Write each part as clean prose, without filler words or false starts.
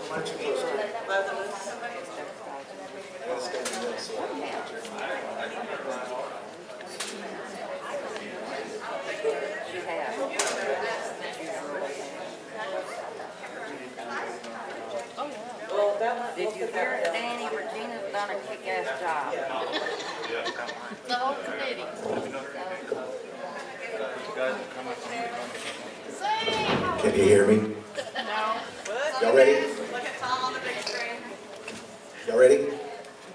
Did you hear Danny? Regina's done a kick-ass job. The whole committee. Can you hear me? No. Y'all ready? Look at Tom on the big screen. Y'all ready?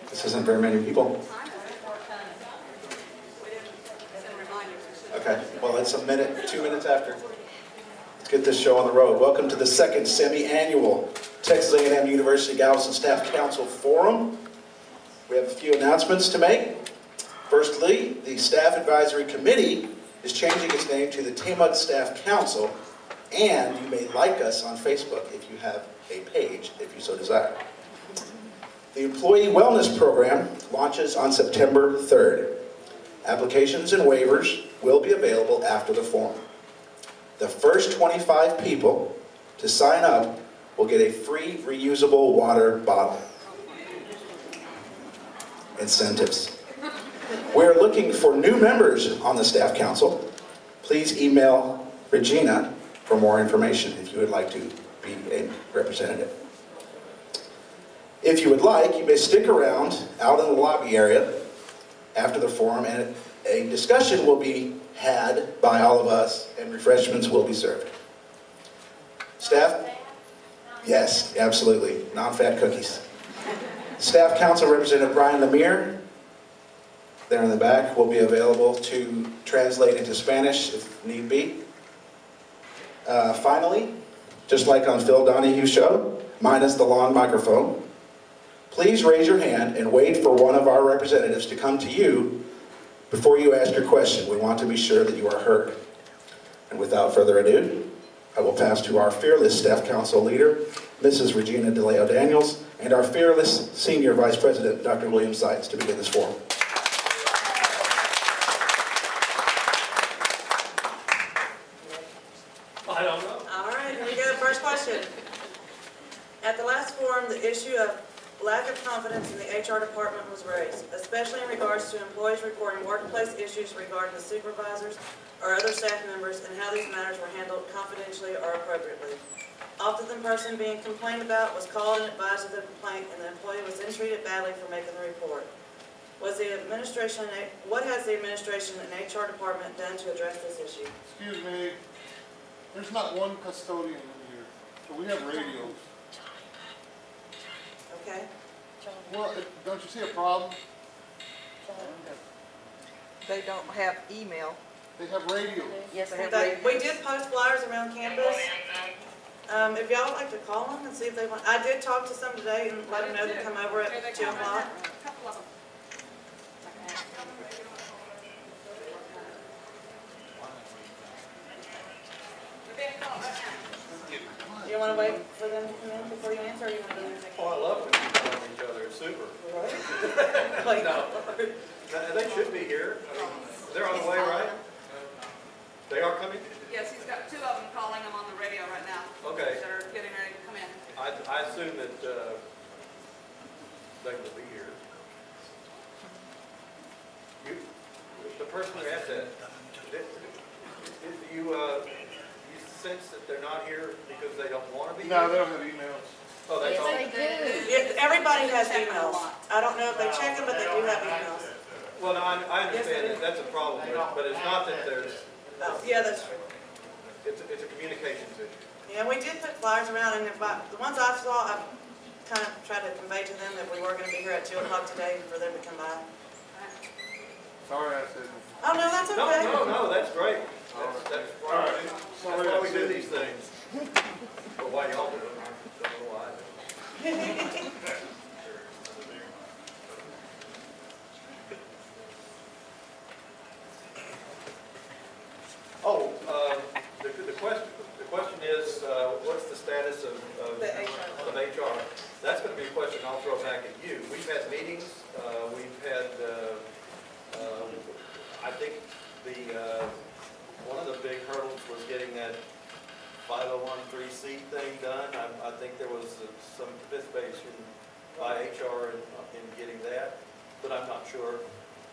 This isn't very many people. Okay, well, it's a minute, 2 minutes after. Let's get this show on the road. Welcome to the second semi-annual Texas A&M University Galveston Staff Council Forum. We have a few announcements to make. Firstly, the Staff Advisory Committee is changing its name to the TAMUG Staff Council, and you may like us on Facebook if you have a page, if you so desire. The Employee Wellness Program launches on September 3rd. Applications and waivers will be available after the forum. The first 25 people to sign up will get a free reusable water bottle. Incentives. We're looking for new members on the Staff Council. Please email Regina for more information if you would like to be a representative. If you would like, you may stick around out in the lobby area after the forum, and a discussion will be had by all of us, and refreshments will be served. Staff? Yes, absolutely. Non-fat cookies. Staff Council Representative Brian Lemire, there in the back, will be available to translate into Spanish if need be. Finally, just like on Phil Donahue's show, minus the long microphone, please raise your hand and wait for one of our representatives to come to you before you ask your question. We want to be sure that you are heard. And without further ado, I will pass to our fearless Staff Council leader, Mrs. Regina DeLeo Daniels, and our fearless Senior Vice President, Dr. William Seitz, to begin this forum. I don't know. All right, here we go. First question. At the last forum, the issue of lack of confidence in the HR department was raised, especially in regards to employees reporting workplace issues regarding the supervisors or other staff members and how these matters were handled confidentially or appropriately. Often the person being complained about was called and advised of the complaint, and the employee was then treated badly for making the report. What has the administration and HR department done to address this issue? Excuse me, there's not one custodian in here, but we have radios. Okay. Well, don't you see a problem? They don't have email. They have radios. Yes, they have radio. We did post flyers around campus. If y'all would like to call them and see if they want. I did talk to some today and let them know to come over at 2 o'clock. You want to wait for them to come in before you answer, or you want to do anything? Oh, I love when people call each other. It's super. Right? No. They should be here. I mean, they're on the way, right? They are coming? Yes, he's got 2 of them calling him on the radio right now. Okay. That are getting ready to come in. I assume that they will be here. The person who has that, you sense that they're not here because they don't want to be here? No, they don't have emails. Oh, that's all? They do. Yeah, everybody has emails. I don't know if they check them, but they do have emails. Well, no, I understand that that's a problem, but it's not that there's... Oh, yeah, that's true. It's a communications issue. Yeah, we did put flyers around, and the ones I saw, I kind of tried to convey to them that we were going to be here at 2 o'clock today for them to come by. Sorry I said. Oh, no, that's okay. No, that's great. That's why we do these things. Or why y'all do it. I don't know why. Oh, the question is, what's the status of HR? That's going to be a question I'll throw back at you. We've had meetings. We've had, I think one of the big hurdles was getting that 501(c)(3) thing done. I think there was some participation by HR in getting that, but I'm not sure.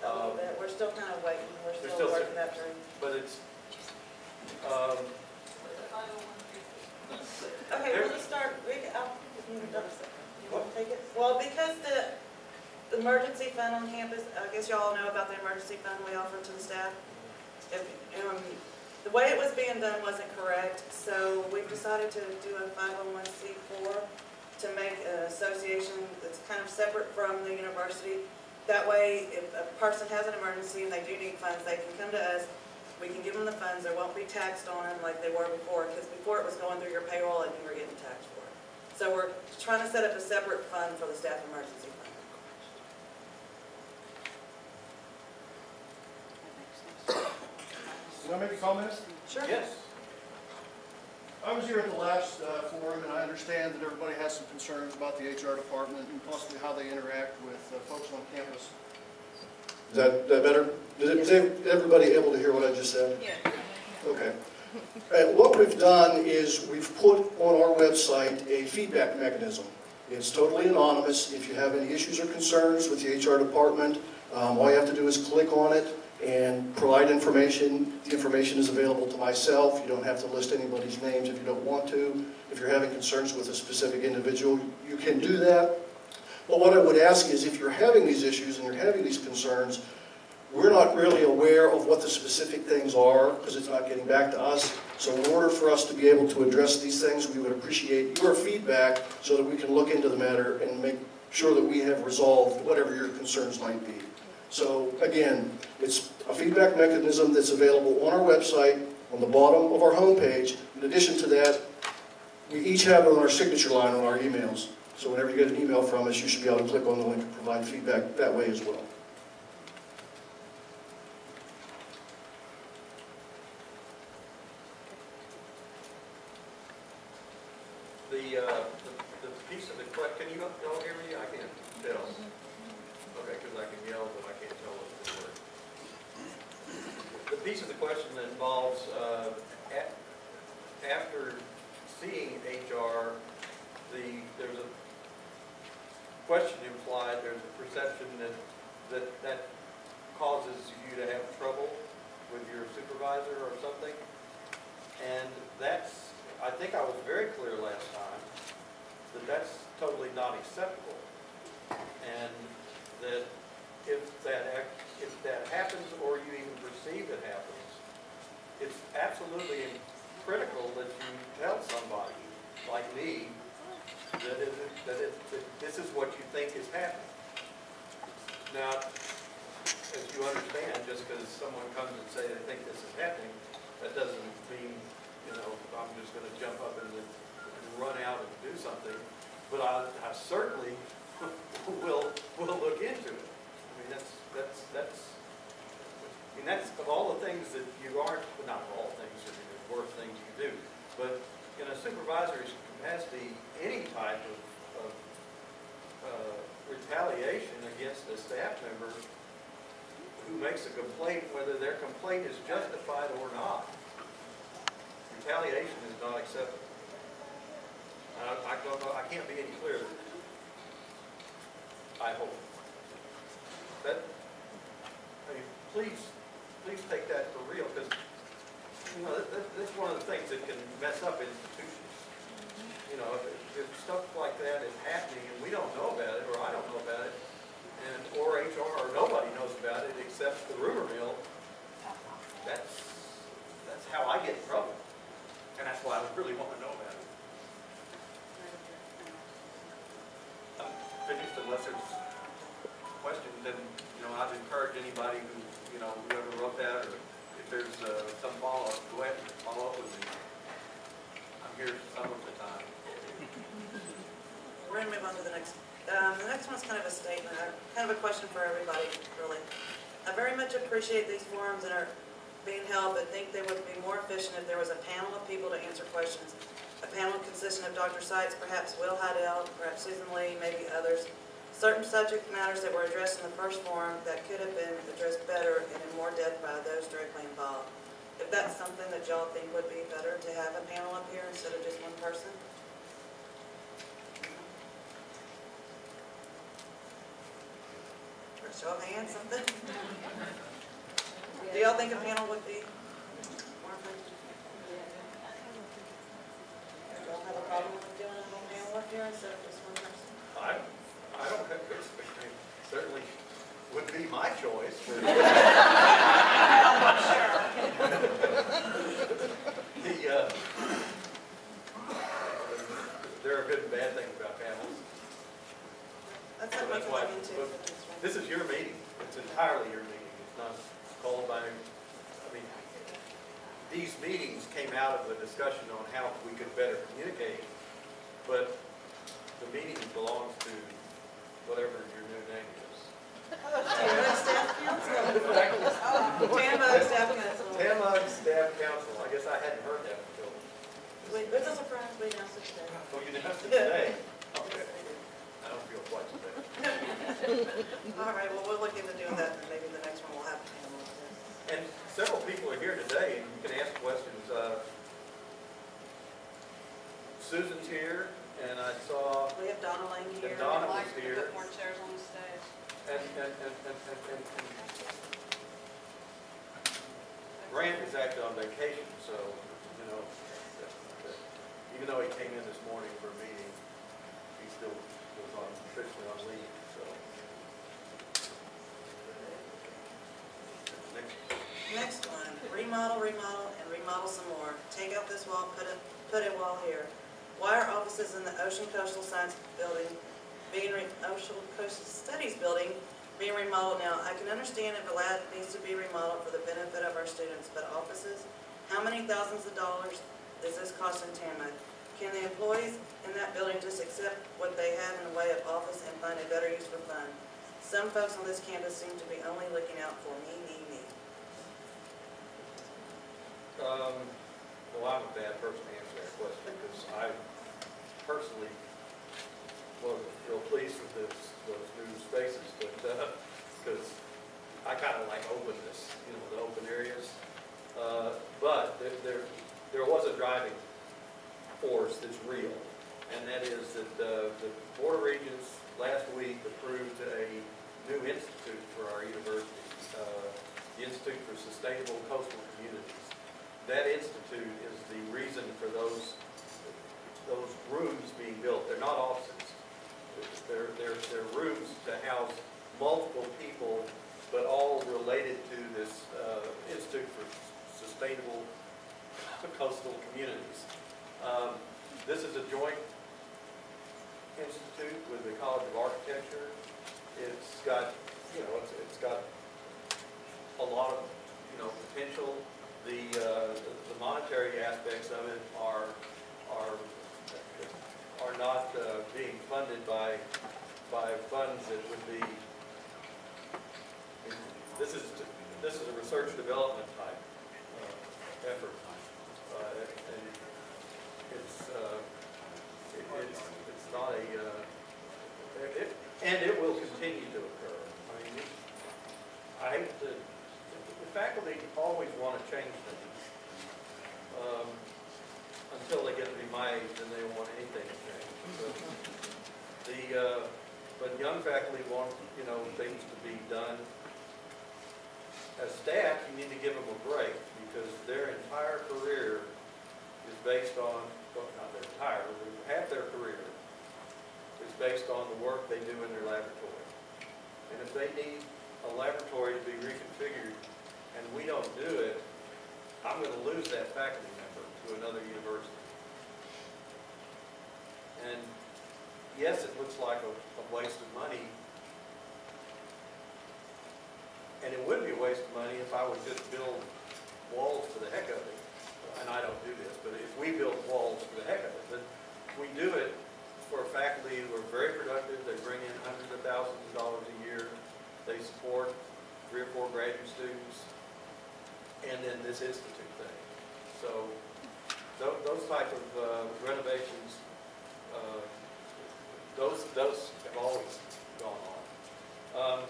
A little bit. We're still kind of waiting. We're There's still still working that through. But it's, Okay, There- we'll just start. You want to take it? Well, because the emergency fund on campus, I guess y'all know about the emergency fund we offer to the staff. If, the way it was being done wasn't correct, so we've decided to do a 501(c)(4) to make an association that's kind of separate from the university. That way, if a person has an emergency and they do need funds, they can come to us. We can give them the funds. There won't be taxed on them like they were before, because before it was going through your payroll and you were getting taxed for it. So we're trying to set up a separate fund for the staff emergency fund. Can I make a comment? Sure. yes. I was here at the last forum, and I understand that everybody has some concerns about the HR department and possibly how they interact with folks on campus. Is that better? Is everybody able to hear what I just said? Yeah. Okay. What we've done is we've put on our website a feedback mechanism. It's totally anonymous. If you have any issues or concerns with the HR department, all you have to do is click on it and provide information. The information is available to myself. You don't have to list anybody's names if you don't want to. If you're having concerns with a specific individual, you can do that. But what I would ask is, if you're having these issues and you're having these concerns, we're not really aware of what the specific things are because it's not getting back to us. So in order for us to be able to address these things, we would appreciate your feedback so that we can look into the matter and make sure that we have resolved whatever your concerns might be. So again, it's a feedback mechanism that's available on our website, on the bottom of our homepage. In addition to that, we each have it on our signature line on our emails. So whenever you get an email from us, you should be able to click on the link and provide feedback that way as well. The piece of the question, can you all hear me? I can't tell. Okay, because I can yell, but I can't tell what the word. The piece of the question that involves, after seeing HR, there's a question implied, there's a perception that causes you to have trouble with your supervisor or something. And that's, I think I was very clear last time, that that's totally not acceptable. And that if that happens or you even perceive it happens, it's absolutely critical that you tell somebody like me that this is what you think is happening. Now, as you understand, just because someone comes and say they think this is happening, that doesn't mean, you know, I'm just going to jump up and run out and do something. But I certainly will look into it. I mean, that's of all the things that you aren't, well, not of all things, I mean, there's worse things you can do. But in a supervisory capacity, any type of retaliation against a staff member who makes a complaint, whether their complaint is justified or not, retaliation is not acceptable. I don't know, I can't be any clearer than that. I hope. I mean, please take that for real, because, you know, that's one of the things that can mess up institutions. You know, if stuff like that is happening and we don't know about it, or I don't know about it, or HR, or nobody knows about it except the rumor mill, that's how I get in trouble. And that's why I really want to know about it. I'm finished unless there's questions, and, you know, I'd encourage anybody who, you know, whoever wrote that, or if there's some follow-up, go ahead and follow up with me. I'm here some of the time. We're going to move on to the next. The next one's kind of a statement, kind of a question for everybody, really. I very much appreciate these forums that are being held, but think they would be more efficient if there was a panel of people to answer questions. A panel consisting of Dr. Seitz, perhaps Will Heidel, perhaps Susan Lee, maybe others. Certain subject matters that were addressed in the first forum that could have been addressed better and in more depth by those directly involved. If that's something that y'all think would be better, to have a panel up here and person? Or show of hands, something? Do y'all think a panel would be more effective? Y'all have a problem with doing a whole panel up here instead of just one person? I don't have, certainly would be my choice. There are good and bad things about panels. That's So what that's we why, can look into. but this is your meeting. It's entirely your meeting. It's not called by, I mean, these meetings came out of a discussion on how we could better communicate, but the meeting belongs to whatever your new name is. TAMUG Staff Council. TAMUG Staff Council. TAMUG Staff Council. I guess I hadn't heard that until. It's a surprise, we announced it today. Oh, you announced it today? Okay. I don't feel quite so bad. All right, well, we'll look into doing that, and maybe the next one we'll have a panel. And several people are here today, and you can ask questions. Susan's here, and I saw, We have Donna Lane here. And Donna I'd like was to here. put more chairs on the stage. and Grant is actually on vacation, so, you know, even though he came in this morning for a meeting, he still was officially on leave, so. Next one, remodel, and remodel some more. Take out this wall, put a wall here. Why are offices in the Ocean Coastal Science Building Ocean Coastal Studies Building being remodeled now? I can understand if a lab needs to be remodeled for the benefit of our students, but offices? How many thousands of dollars is this costing TAMUG? Can the employees in that building just accept what they have in the way of office and find a better use for funds? Some folks on this campus seem to be only looking out for me. Well, I'm a bad person to answer that question, because I personally wasn't real pleased with those new spaces, but, because I kind of like openness, you know, the open areas. But there was a driving force that's real, and that is that the Board of Regents last week approved a new institute for our university, the Institute for Sustainable Coastal Communities. That institute is the reason for those rooms being built. They're not offices. They're rooms to house multiple people, but all related to this Institute for Sustainable Coastal Communities. This is a joint institute with the College of Architecture. It's got, you know, it's got a lot of, you know, potential. The monetary aspects of it are not being funded by funds that would be. This is a research development type effort, and it's not a and it will continue to occur. I mean, I hate to. The faculty always want to change things until they get to be my age, and they don't want anything to change. But young faculty want, you know, things to be done. As staff, you need to give them a break, because their entire career is based on, well, not their entire, but half their career is based on the work they do in their laboratory. And if they need a laboratory to be reconfigured, and we don't do it, I'm going to lose that faculty member to another university. And yes, it looks like a waste of money, and it would be a waste of money if I would just build walls for the heck of it. And I don't do this, but if we build walls for the heck of it, but we do it for faculty who are very productive. They bring in hundreds of thousands of dollars a year. They support 3 or 4 graduate students. And then this institute thing. So those type of renovations, those have always gone on.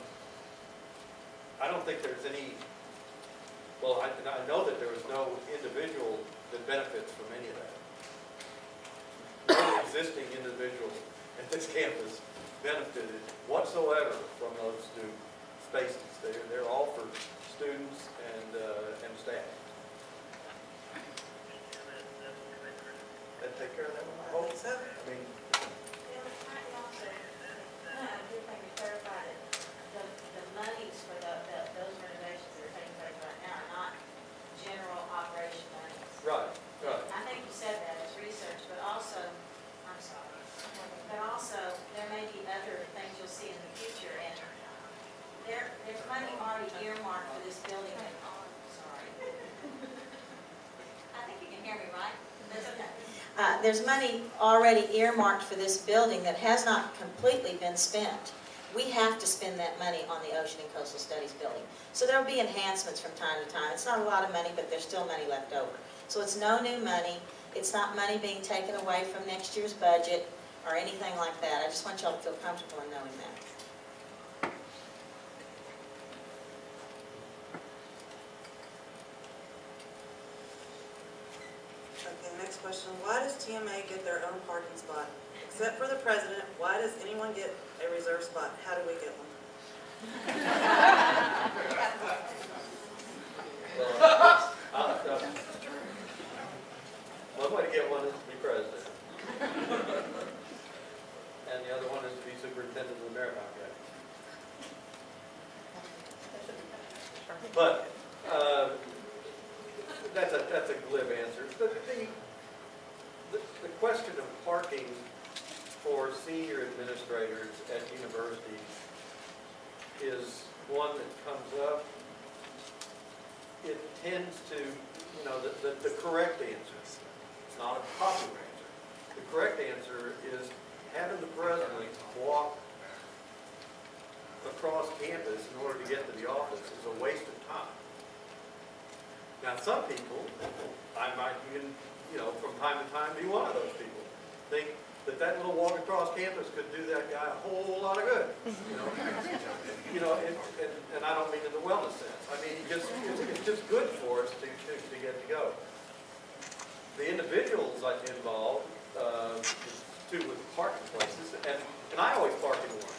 I don't think there's any. Well, I know that there is no individual that benefits from any of that. existing individual at this campus benefited whatsoever from those new spaces. They're all for students and staff. That take care of that one, I I hope. think so. I mean, Good thing to clarify that the monies for those renovations that are taking place right now are not general operation monies. right. I think you said that as research, but also, I'm sorry, but also there may be other things you'll see in the future, and there's money already earmarked for this building. Sorry. I think you can hear me, right? That's okay. There's money already earmarked for this building that has not completely been spent. We have to spend that money on the Ocean and Coastal Studies building. So there will be enhancements from time to time. It's not a lot of money, but there's still money left over. So it's no new money. It's not money being taken away from next year's budget or anything like that. I just want y'all to feel comfortable in knowing that. Okay, next question. Why does TMA get their own parking spot? Except for the president, why does anyone get a reserved spot? How do we get one? One way to get one is to be president. And the other one is to be superintendent of the Maritime Academy. But, that's a glib answer. The question of parking for senior administrators at universities is one that comes up. It tends to, the correct answer, it's not a popular answer. The correct answer is having the president walk across campus in order to get to the office is a waste of time. Now, some people, I might even, from time to time be one of those people, think that little walk across campus could do that guy a whole lot of good. And I don't mean in the wellness sense. I mean, it's just good for us to get to go. The individuals involved, too, with parking places, and I always park in one.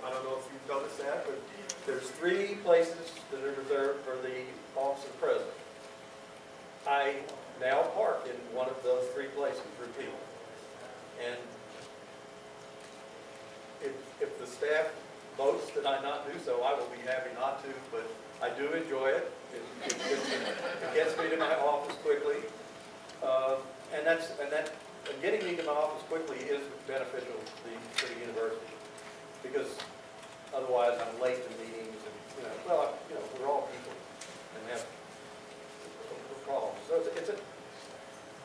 I don't know if you've noticed that, but there's 3 places that are reserved for the office of the president. I now park in one of those 3 places routinely. And if the staff votes that I not do so, I will be happy not to, but I do enjoy it. It gets me to my office quickly. And getting me to my office quickly is beneficial to the university, because otherwise I'm late to meetings, and we're all people and have problems. So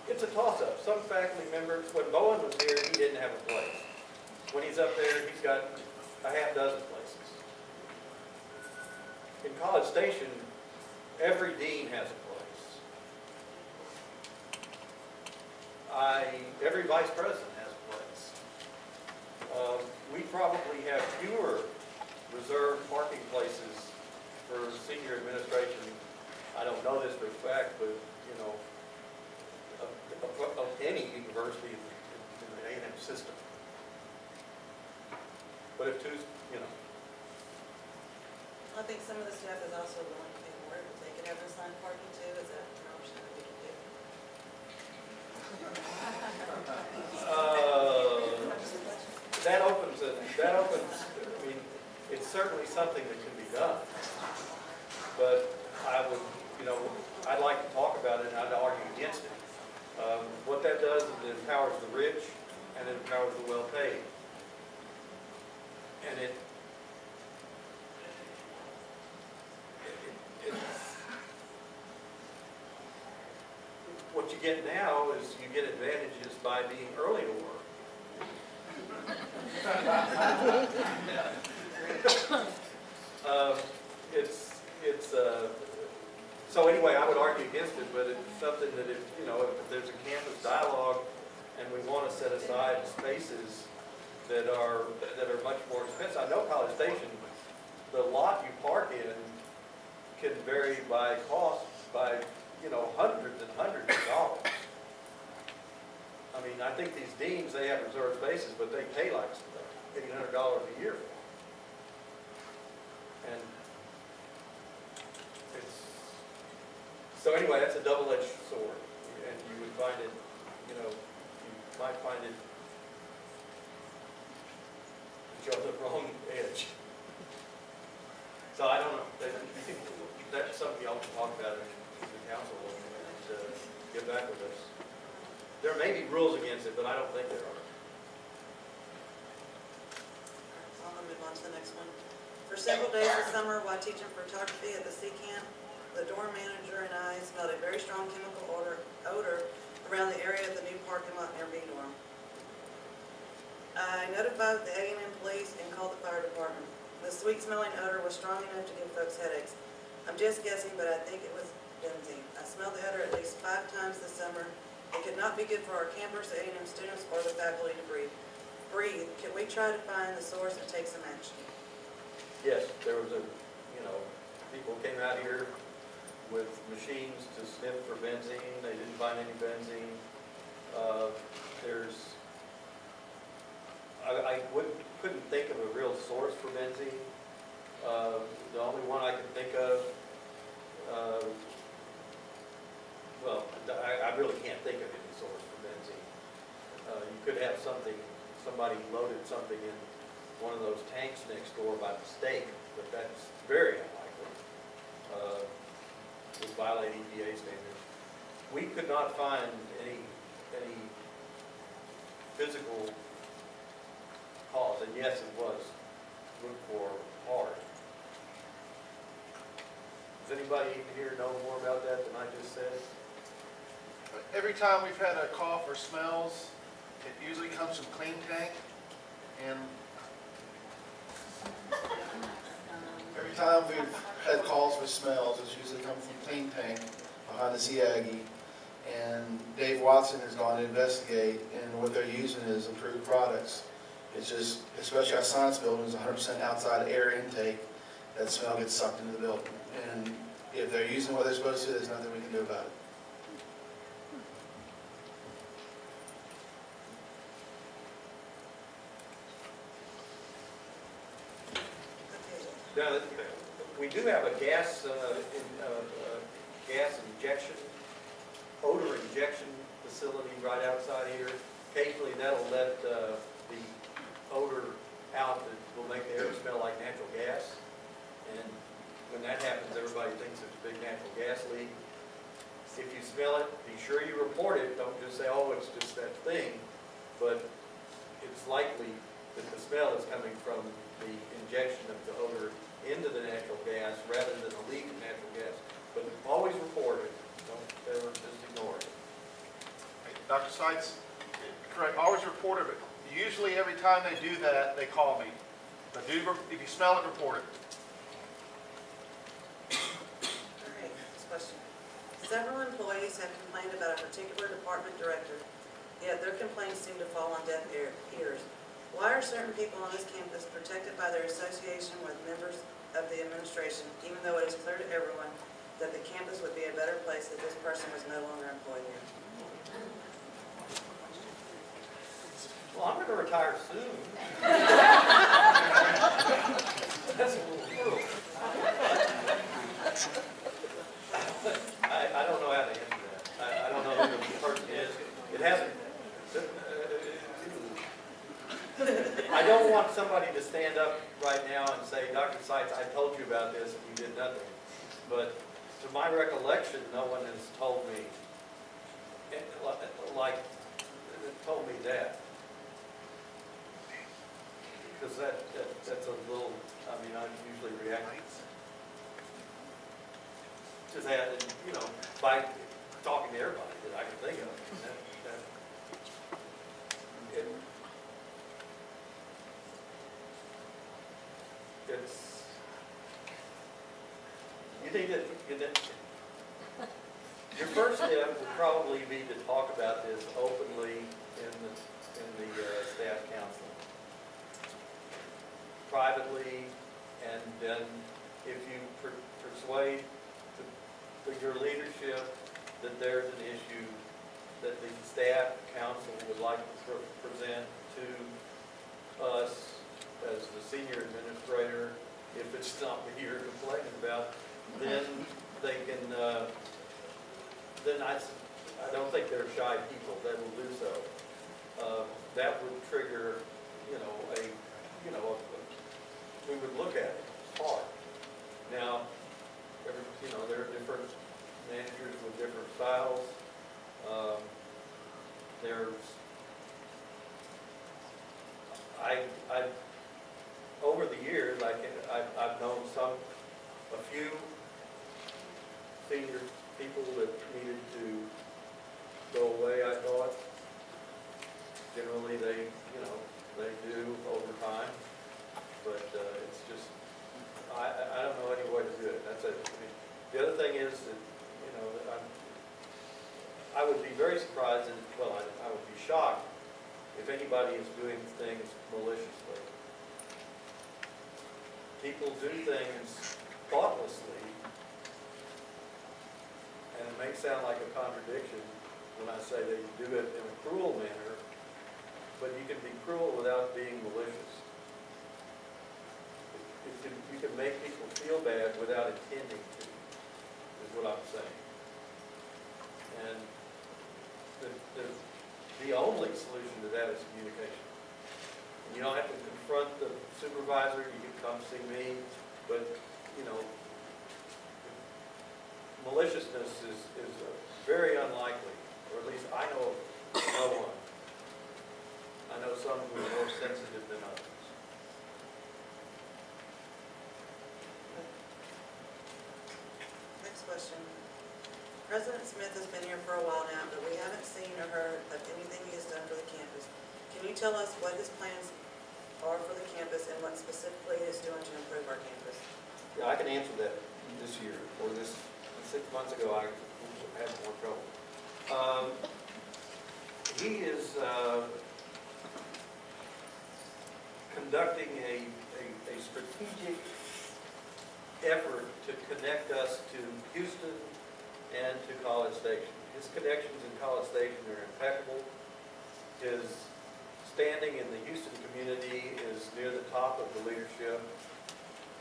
it's a toss-up. Some faculty members, when Bowen was here, he didn't have a place. When he's up there, he's got a half dozen places. In College Station, every dean has a place. Every vice president has a place. We probably have fewer reserved parking places for senior administration. I don't know this for a fact, but of any university in the A&M system. But if I think some of the staff is also willing to pay more if they could have assigned parking too. Is that an option that we can do? That opens, I mean, it's certainly something that can be done. But I would, I'd like to talk about it, and I'd argue against it. What that does is it empowers the rich and it empowers the well-paid. And what you get now is you get advantages by being early to work. So anyway, I would argue against it, but it's something that if there's a campus dialogue and we want to set aside spaces that are much more expensive. I know College Station, the lot you park in can vary by cost by hundreds and hundreds of dollars. I mean, mean, I think these deans, they have reserved spaces, but they pay like $800 a year. And it's, so anyway, that's a double-edged sword. And you would find it, you know, you might find it on the wrong edge. So I don't know. That's something y'all can talk about in the council and get back with us. There may be rules against it, but I don't think there are. I'm gonna move on to the next one. For several days this summer, while teaching photography at the sea camp, the dorm manager and I smelled a very strong chemical odor around the area of the new parking lot near B dorm. I notified the A&M police and called the fire department. The sweet-smelling odor was strong enough to give folks headaches. I'm just guessing, but I think it was benzene. I smelled the odor at least 5 times this summer. It could not be good for our campers, the A&M students, or the faculty to breathe. Can we try to find the source and take some action? Yes, there was people came out here with machines to sniff for benzene. They didn't find any benzene. I couldn't think of a real source for benzene. The only one I could think of, well, I really can't think of any source for benzene. You could have somebody loaded something in one of those tanks next door by mistake, but that's very unlikely. Would violate EPA standards. We could not find any physical cause, and yes, it was looked for hard. Does anybody here know more about that than I just said? Every time we've had a cough or smells, it usually comes from Clean Tank, and every time we've had calls for smells, it's usually come from Clean Tank behind the Sea Aggie, and Dave Watson has gone to investigate, and what they're using is approved products. It's just, especially our science buildings, 100% outside air intake, that smell gets sucked into the building. And if they're using what they're supposed to, there's nothing we can do about it. Now, we do have a gas injection, odor injection facility right outside here. Occasionally that'll let the odor out that will make the air smell like natural gas. And when that happens, everybody thinks it's a big natural gas leak. If you smell it, be sure you report it. Don't just say, oh, it's just that thing. But it's likely that the smell is coming from the injection of the odor into the natural gas rather than a leak of natural gas. But always report it. Don't ever just ignore it. Dr. Seitz, correct, always report it, but usually every time they do that, they call me. But if you smell it, report it. Okay, next question. Several employees have complained about a particular department director, yet their complaints seem to fall on deaf ears. Why are certain people on this campus protected by their association with members of the administration, even though it is clear to everyone that the campus would be a better place if this person was no longer employed here? Well, I'm going to retire soon. That's a little cruel. I don't know how to answer that. I don't know who the person is. It hasn't. I don't want somebody to stand up right now and say, Dr. Seitz, I told you about this and you did nothing. But to my recollection, no one has told me, told me that. Because that's a little, I mean, I usually react to that, and, you know, by talking to everybody that I can think of. You think that your first step would probably be to talk about this openly in the staff council, privately, and then if you persuade your leadership that there's an issue, that the staff, council, council would like to present to us as the senior administrator, if it's not what you're complaining about, then they can, then I don't think they're shy people that will do so. That would trigger, we would look at it hard. Now, there are different managers with different styles. Over the years, I've known a few senior people that needed to go away, I thought. Generally, they do over time, but it's just, I don't know any way to do it. That's it. I mean, the other thing is that, that I would be very surprised, and well, I would be shocked if anybody is doing things maliciously. People do things thoughtlessly, and it may sound like a contradiction when I say they do it in a cruel manner, but you can be cruel without being malicious. You can make people feel bad without intending to, is what I'm saying. And the only solution to that is communication. And you don't have to confront the supervisor, you can come see me, but, maliciousness is very unlikely, or at least I know of no one. I know some who are more sensitive than others. Next question. President Smith has been here for a while now, but we haven't seen or heard of anything he has done for the campus. Can you tell us what his plans are for the campus and what specifically he is doing to improve our campus? Yeah, I can answer that this year, or 6 months ago I had more trouble. He is conducting a strategic effort to connect us to Houston and to College Station. His connections in College Station are impeccable. His standing in the Houston community is near the top of the leadership.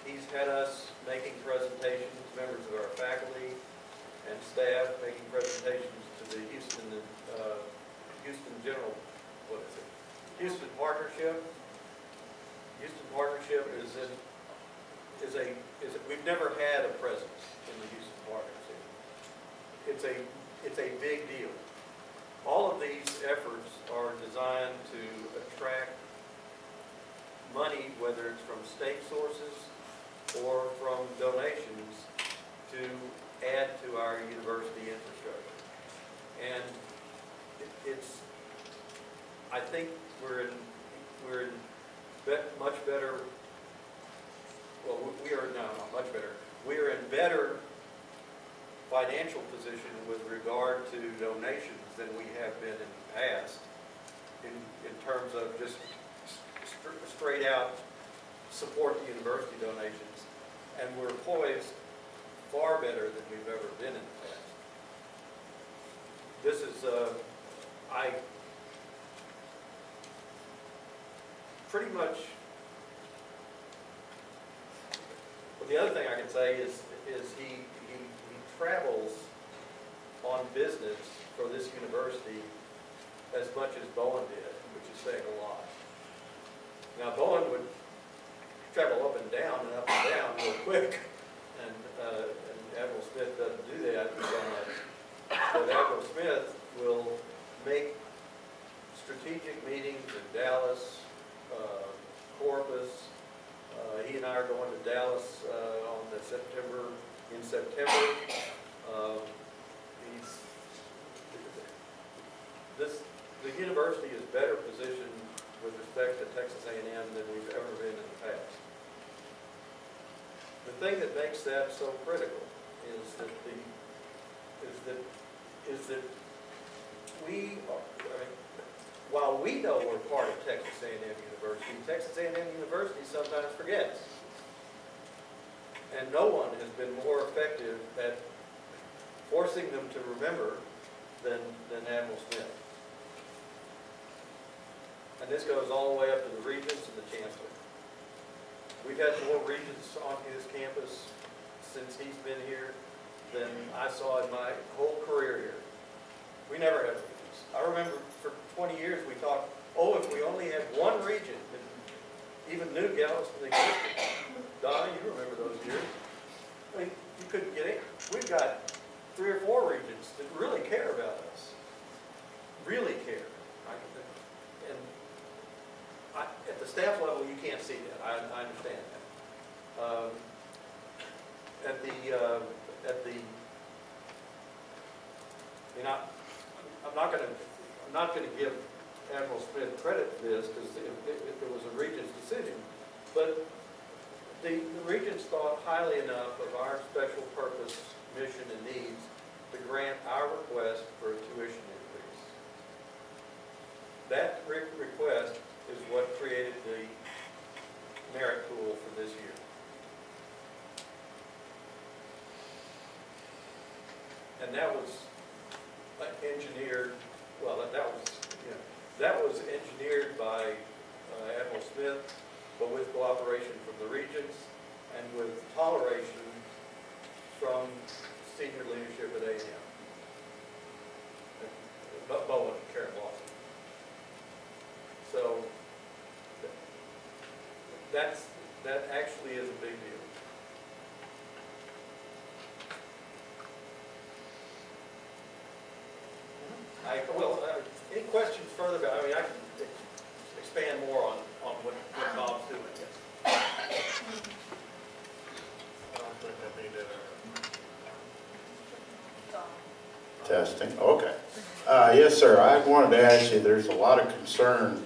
He's had us making presentations, members of our faculty and staff making presentations to the Houston General, Houston Partnership. Houston Partnership we've never had a presence in the Houston Partnership. It's a big deal. All of these efforts are designed to attract money, whether it's from state sources or from donations, to add to our university infrastructure. And I think we're in much better. Well, we are now not much better. We are in better financial position with regard to donations than we have been in the past, in terms of just straight out support the university donations, and we're poised far better than we've ever been in the past. This is I pretty much. Well, the other thing I can say is he travels on business for this university as much as Bowen did, which is saying a lot. Now, Bowen would travel up and down real quick, and Admiral Smith doesn't do that so much. But Admiral Smith will make strategic meetings in Dallas, Corpus. He and I are going to Dallas in September. The university is better positioned with respect to Texas A&M than we've ever been in the past. The thing that makes that so critical is that while we know we're part of Texas A&M University, Texas A&M University sometimes forgets. And no one has been more effective at forcing them to remember than Admiral Smith. and this goes all the way up to the regents and the chancellor. We've had more regents on his campus since he's been here than I saw in my whole career here. We never had regents. I remember for 20 years we talked, oh, if we only had one regent, even New Galveston existed. Donna, you remember those years. I mean, you couldn't get it. We've got 3 or 4 regents that really care about us. Really care. And at the staff level, you can't see that. I understand that. I'm not going to give Admiral Smith credit for this because it was a regent's decision, but the regents thought highly enough of our special purpose mission and needs to grant our request for a tuition increase. That request is what created the merit pool for this year. And that was engineered, well, that was engineered by Admiral Smith, but with cooperation from the regents and with toleration from senior leadership at A&M. Bowen and Karen Lawson. So that actually is a big deal. Any questions further about, I mean, I can expand more on what Bob's doing. I don't think I need it. Testing, okay. Yes, sir, I wanted to ask you, there's a lot of concern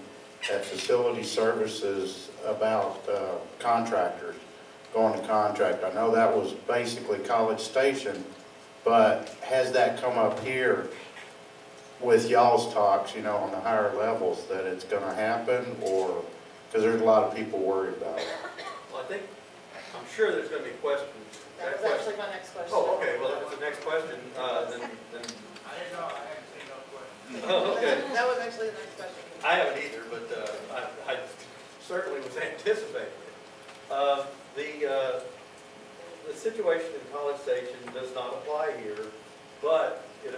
at facility services about contractors going to contract. I know that was basically College Station, but has that come up here with y'all's talks, you know, on the higher levels, that it's going to happen, or, because there's a lot of people worried about it? Well, I'm sure there's going to be questions. That was actually my next question. Oh, okay, well, if it's the next question, then I didn't know, I hadn't seen no question. oh, okay. That was actually the next question. I haven't either, but I certainly was anticipating it. The situation in College Station does not apply here, but it